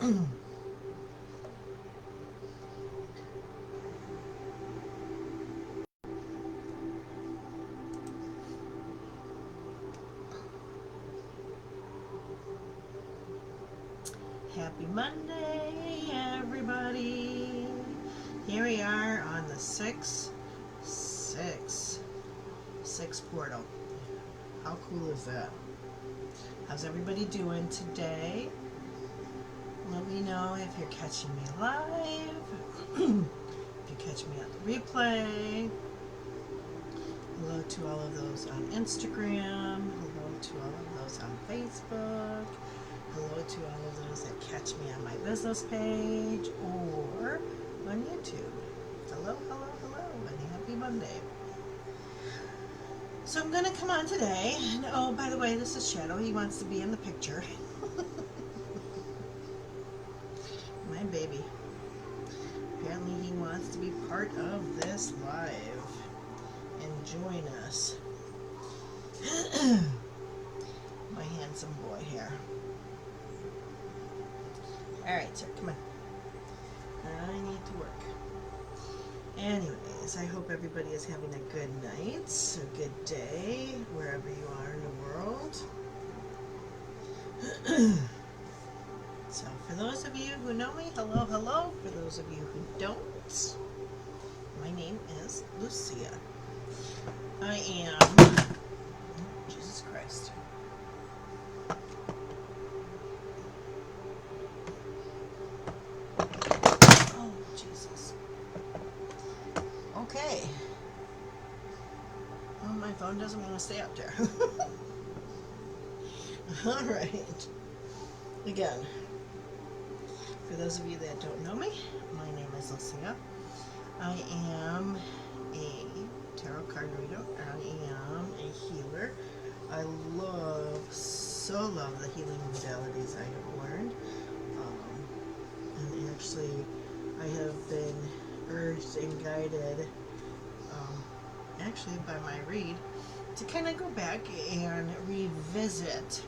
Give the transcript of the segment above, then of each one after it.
Happy Monday, everybody. Here we are on the 6 portal. How cool is that? How's everybody doing today? Let me know if you're catching me live, if you catch me on the replay. Hello to all of those on Instagram. Hello to all of those on Facebook. Hello to all of those that catch me on my business page or on YouTube. Hello, hello, hello, and happy Monday. So I'm going to come on today, and oh, by the way, this is Shadow. He wants to be in the picture. My baby. Apparently he wants to be part of this live and join us. My handsome boy here. Alright, sir, come on. I need to work. Anyways, I hope everybody is having a good night, a good day, wherever you are in the world. So, for those of you who know me, hello, hello. For those of you who don't, my name is Lucia. I am... Jesus Christ. Oh, Jesus. Okay. Oh, my phone doesn't want to stay up there. Alright. Again, for those of you that don't know me, my name is Lucia. I am a tarot card reader. I am a healer. I so love the healing modalities I have learned. And actually, I have been urged and guided, actually by my read, to kind of go back and revisit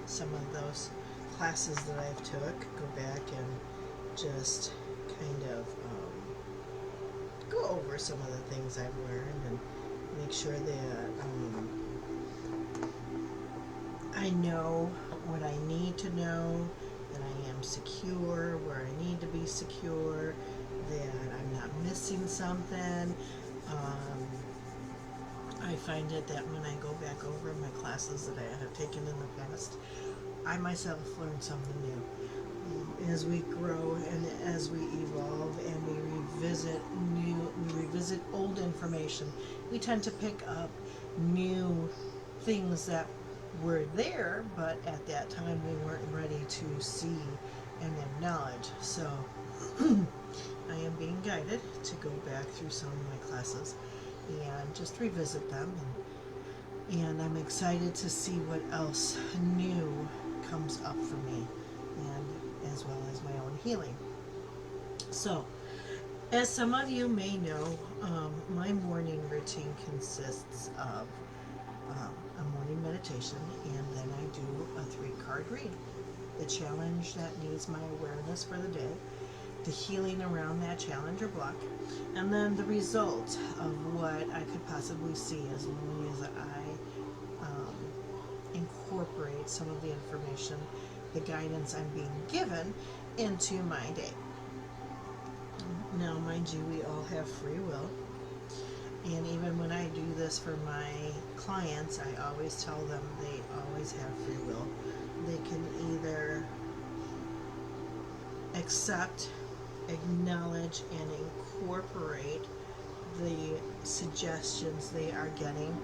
some of those classes that I've took. Go back and just kind of go over some of the things I've learned and make sure that I know what I need to know, that I am secure where I need to be secure, that I'm not missing something. I find it that when I go back over my classes that I have taken in the past, I myself learn something new. As we grow and as we evolve and we revisit old information, we tend to pick up new things that were there, but at that time we weren't ready to see and acknowledge. So I am being guided to go back through some of my classes and just revisit them, and I'm excited to see what else new comes up for me, and as well as my own healing. So, as some of you may know, my morning routine consists of a morning meditation, and then I do a 3-card read. The challenge that needs my awareness for the day, the healing around that challenge or block, and then the result of what I could possibly see as long as I incorporate some of the information, the guidance I'm being given into my day. Now, mind you, we all have free will, and even when I do this for my clients, I always tell them they always have free will. They can either accept, acknowledge, and incorporate the suggestions they are getting,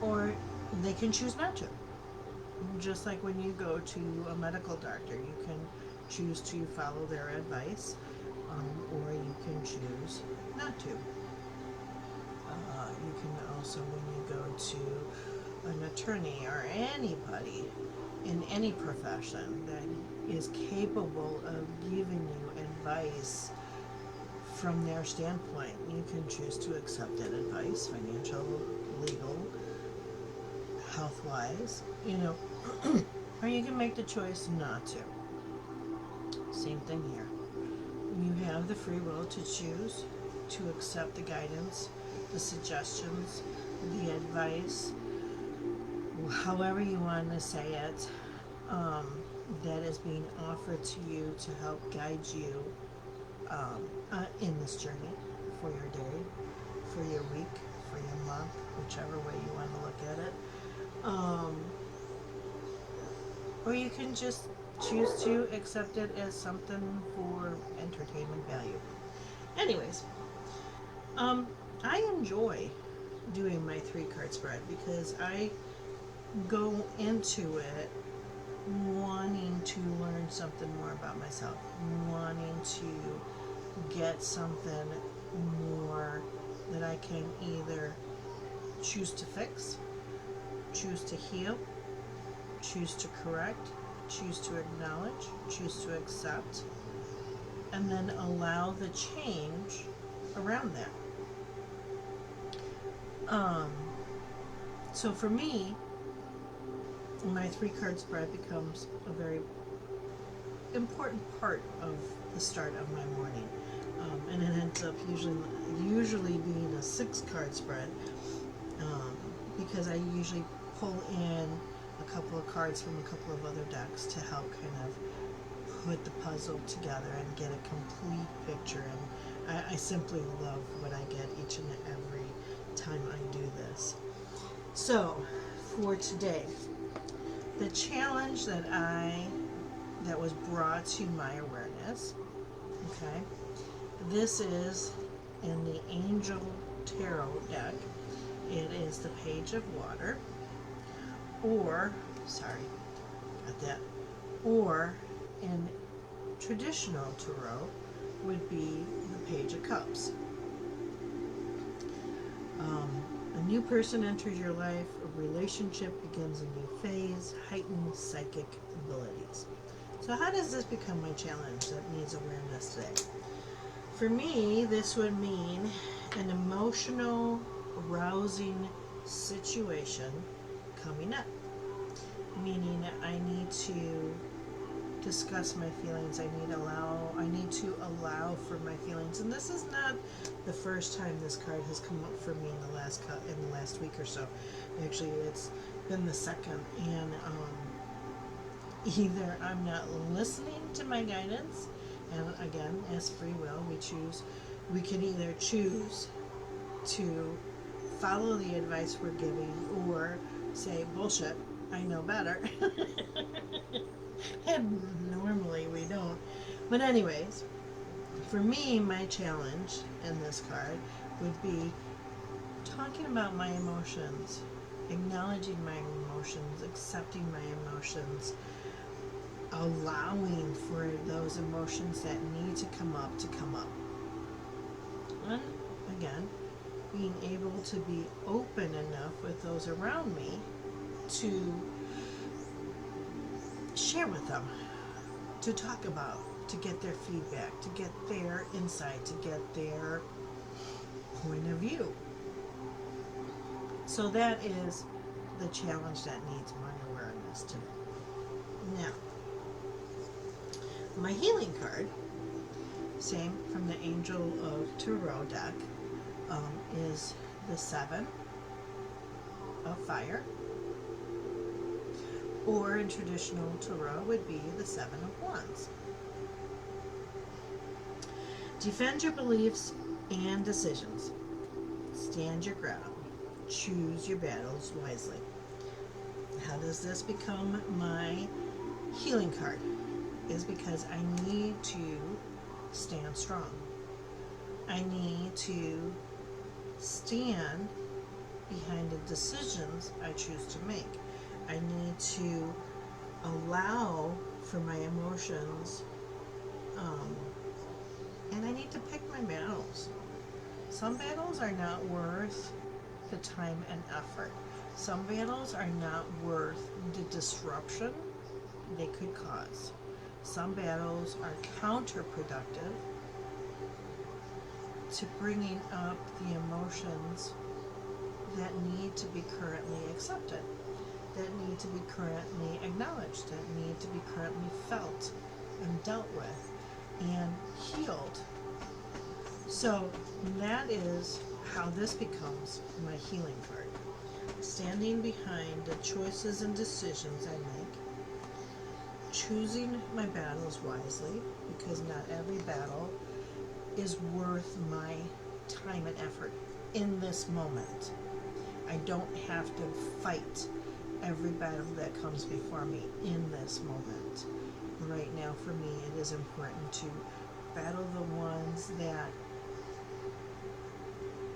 or they can choose not to. Just like when you go to a medical doctor, you can choose to follow their advice, or you can choose not to. You can also, when you go to an attorney or anybody in any profession that is capable of giving you advice from their standpoint, you can choose to accept that advice, financial, legal, health-wise, or you can make the choice not to. same thing here. You have the free will to choose to accept the guidance, the suggestions, the advice, however you want to say it, that is being offered to you to help guide you in this journey for your day, for your week, for your month, whichever way you want to look at it. Or you can just choose to accept it as something for entertainment value. Anyways, I enjoy doing my 3-card spread because I go into it wanting to learn something more about myself, wanting to get something more that I can either choose to fix, choose to heal, choose to correct, choose to acknowledge, choose to accept, and then allow the change around that. So for me, my 3-card spread becomes a very important part of the start of my morning. And it ends up usually being a 6-card spread, because I usually pull in a couple of cards from a couple of other decks to help kind of put the puzzle together and get a complete picture. And I simply love what I get each and every time I do this. So for today, the challenge that was brought to my awareness, okay, this is in the Angel Tarot deck. It is the Page of Water, or in traditional tarot would be the Page of Cups. A new person enters your life, a relationship begins a new phase, heightened psychic abilities. So how does this become my challenge that needs awareness today? For me, this would mean an emotional, arousing situation coming up. Meaning I need to discuss my feelings. I need to allow for my feelings. And this is not the first time this card has come up for me in the last week or so. Actually, it's been the second. And either I'm not listening to my guidance, and again, as free will, we can either choose to follow the advice we're giving or say, bullshit, I know better. And normally we don't. But anyways, for me, my challenge in this card would be talking about my emotions, acknowledging my emotions, accepting my emotions, allowing for those emotions that need to come up. And again, being able to be open enough with those around me to share with them, to talk about, to get their feedback, to get their insight, to get their point of view. So that is the challenge that needs my awareness today. Now, my healing card, same from the Angel of Tarot deck, is the 7 of Fire, or in traditional tarot would be the 7 of Wands. Defend your beliefs and decisions. Stand your ground. Choose your battles wisely. How does this become my healing card? Is because I need to stand strong. I need to stand behind the decisions I choose to make. I need to allow for my emotions, and I need to pick my battles. Some battles are not worth the time and effort. Some battles are not worth the disruption they could cause. Some battles are counterproductive to bringing up the emotions that need to be currently accepted, that need to be currently acknowledged, that need to be currently felt and dealt with. and healed. So that is how this becomes my healing card. Standing behind the choices and decisions I make, choosing my battles wisely, because not every battle is worth my time and effort in this moment. I don't have to fight every battle that comes before me in this moment. Right now, for me, it is important to battle the ones that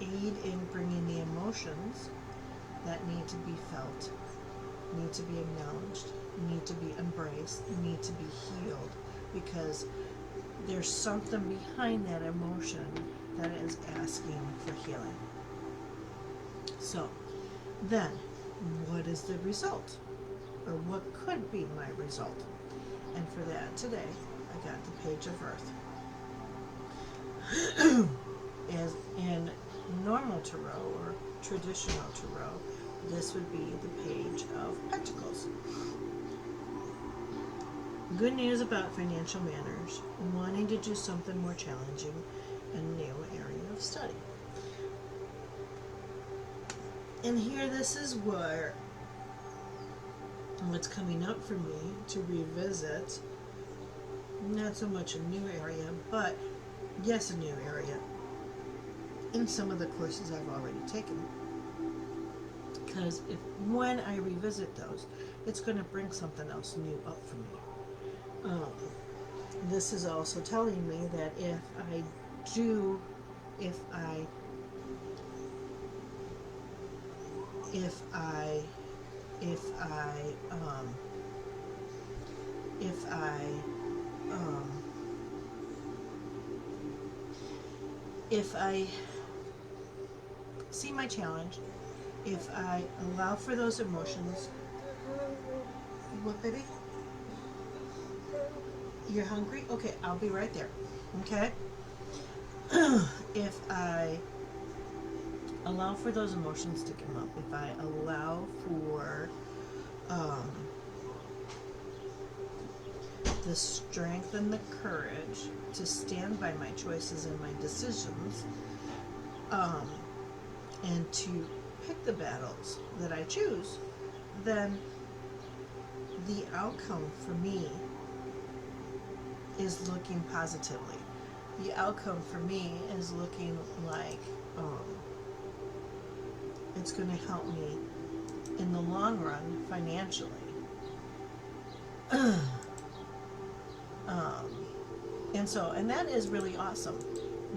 aid in bringing the emotions that need to be felt, need to be acknowledged, need to be embraced, need to be healed, because there's something behind that emotion that is asking for healing. So then, what is the result? Or what could be my result? And for that today, I got the Page of Earth. As in normal tarot or traditional tarot, this would be the Page of Pentacles. Good news about financial matters, wanting to do something more challenging, a new area of study. And here, this is what's coming up for me to revisit, not so much a new area, but yes, a new area in some of the courses I've already taken. Because when I revisit those, it's going to bring something else new up for me. This is also telling me that if I see my challenge, if I allow for those emotions. What, baby? You're hungry? Okay, I'll be right there. Okay? If I allow for those emotions to come up, if I allow for the strength and the courage to stand by my choices and my decisions, and to pick the battles that I choose, then the outcome for me is looking positively. The outcome for me is looking like it's going to help me in the long run financially. And that is really awesome.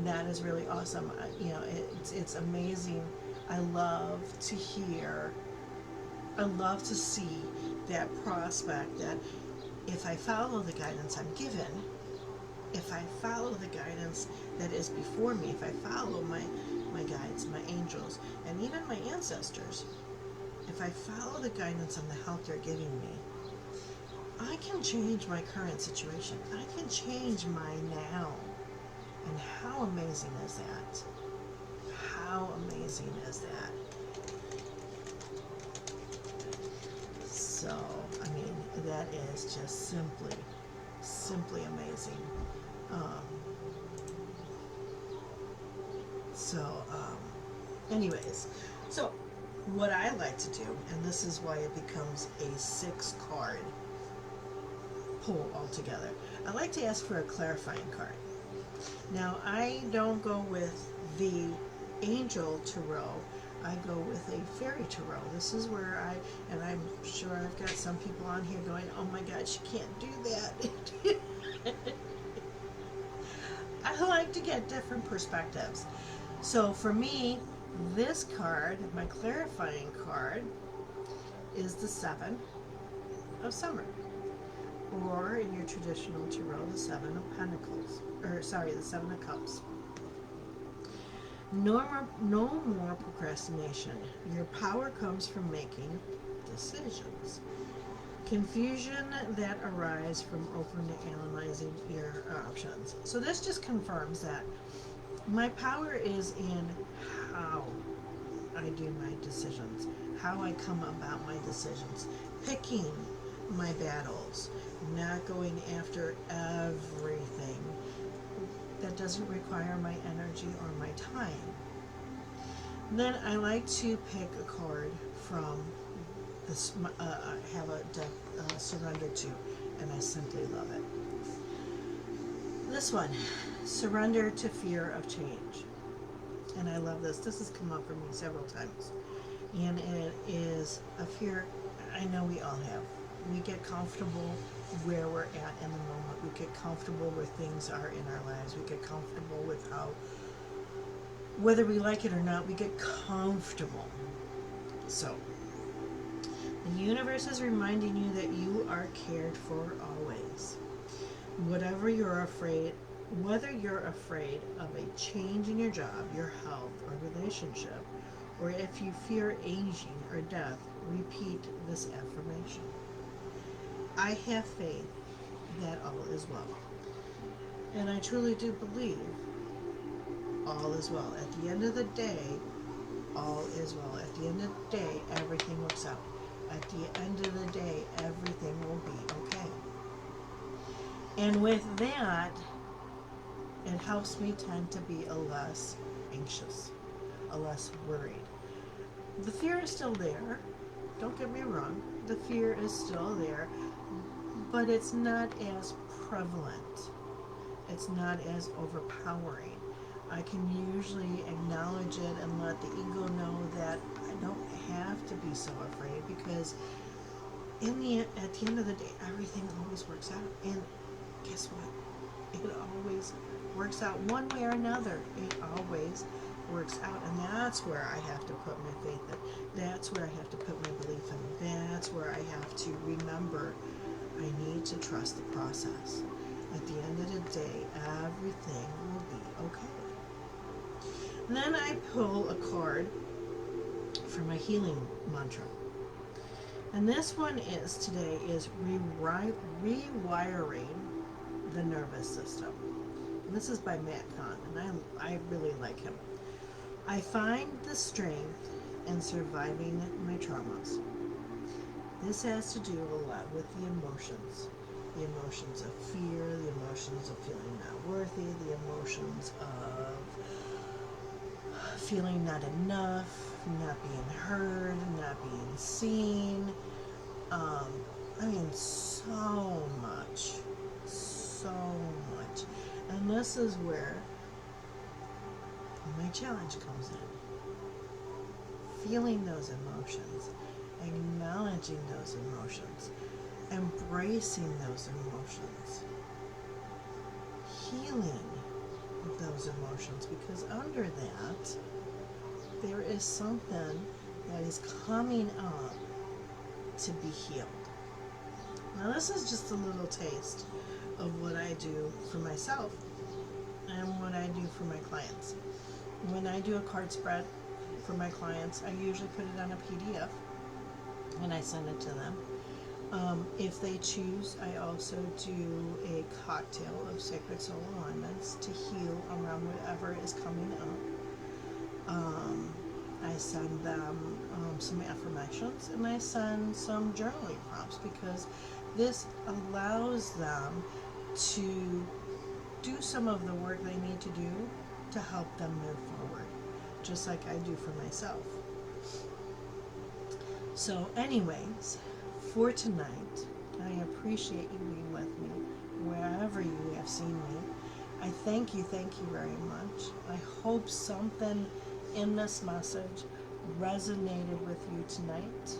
That is really awesome. It's amazing. I love to see that prospect that if I follow the guidance I'm given, if I follow the guidance that is before me, if I follow my guides, my angels, and even my ancestors, if I follow the guidance and the help they're giving me, I can change my current situation. I can change my now. And how amazing is that? How amazing is that? So, I mean, that is just simply amazing. Anyways, so what I like to do, and this is why it becomes a 6-card pull altogether, I like to ask for a clarifying card. Now, I don't go with the Angel Tarot. I go with a Fairy Tarot. This is where I'm sure I've got some people on here going, oh my God, she can't do that. I like to get different perspectives. So for me, this card, my clarifying card, is the 7 of Summer. Or in your traditional tarot, the 7 of Pentacles. The 7 of Cups. No more procrastination. Your power comes from making decisions. Confusion that arises from openly analyzing your options. So this just confirms that my power is in how I do my decisions, how I come about my decisions, picking my battles, not going after everything that doesn't require my energy or my time. Then I like to pick a card from this. I have a deck, Surrender To, and I simply love it. This one, Surrender to Fear of Change. And I love this. This has come up for me several times. And it is a fear I know we all have. We get comfortable where we're at in the moment. We get comfortable where things are in our lives. We get comfortable with how, whether we like it or not, we get comfortable. So, the universe is reminding you that you are cared for always. Whether you're afraid of a change in your job, your health, or relationship, or if you fear aging or death, repeat this affirmation. I have faith that all is well. And I truly do believe all is well. At the end of the day, all is well. At the end of the day, everything works out. At the end of the day, everything will be okay. And with that, it helps me tend to be a less anxious, a less worried. The fear is still there. Don't get me wrong. The fear is still there, but it's not as prevalent. It's not as overpowering. I can usually acknowledge it and let the ego know that I don't have to be so afraid, because at the end of the day, everything always works out. And guess what? It always works out one way or another. It always works out. And that's where I have to put my faith in. That's where I have to put my belief in. That's where I have to remember I need to trust the process. At the end of the day, everything will be okay. And then I pull a card for my healing mantra. And this one is rewiring the nervous system. And this is by Matt Kahn, and I really like him. I find the strength in surviving my traumas. This has to do a lot with the emotions. The emotions of fear, the emotions of feeling not worthy, the emotions of feeling not enough, not being heard, not being seen. So much. And this is where my challenge comes in. Feeling those emotions, acknowledging those emotions, embracing those emotions, healing those emotions, because under that, there is something that is coming up to be healed. Now, this is just a little taste of what I do for myself and what I do for my clients. When I do a card spread for my clients, I usually put it on a PDF and I send it to them. If they choose, I also do a cocktail of Sacred Soul Alignments to heal around whatever is coming up. I send them some affirmations, and I send some journaling prompts, because this allows them to do some of the work they need to do to help them move forward, just like I do for myself. So anyways, for tonight, I appreciate you being with me wherever you have seen me. I thank you very much. I hope something in this message resonated with you tonight.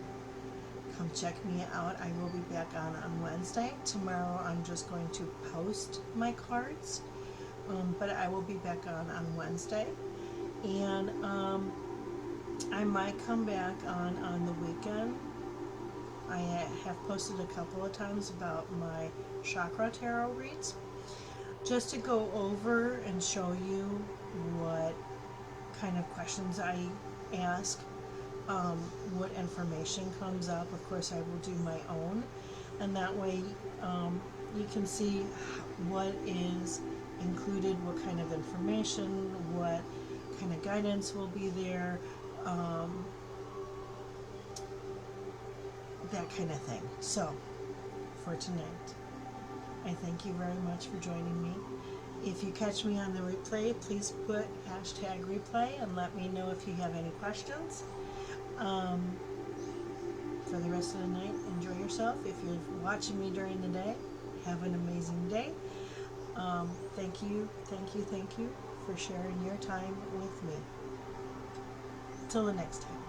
Come check me out. I will be back on Wednesday. Tomorrow I'm just going to post my cards, but I will be back on Wednesday. And I might come back on the weekend. I have posted a couple of times about my chakra tarot reads, just to go over and show you what kind of questions I ask, what information comes up. Of course, I will do my own, and that way you can see what is included, what kind of information, what kind of guidance will be there, that kind of thing. So, for tonight, I thank you very much for joining me, If you catch me on the replay, please put hashtag replay and let me know if you have any questions. For the rest of the night, enjoy yourself. If you're watching me during the day, have an amazing day. Thank you for sharing your time with me. Till the next time.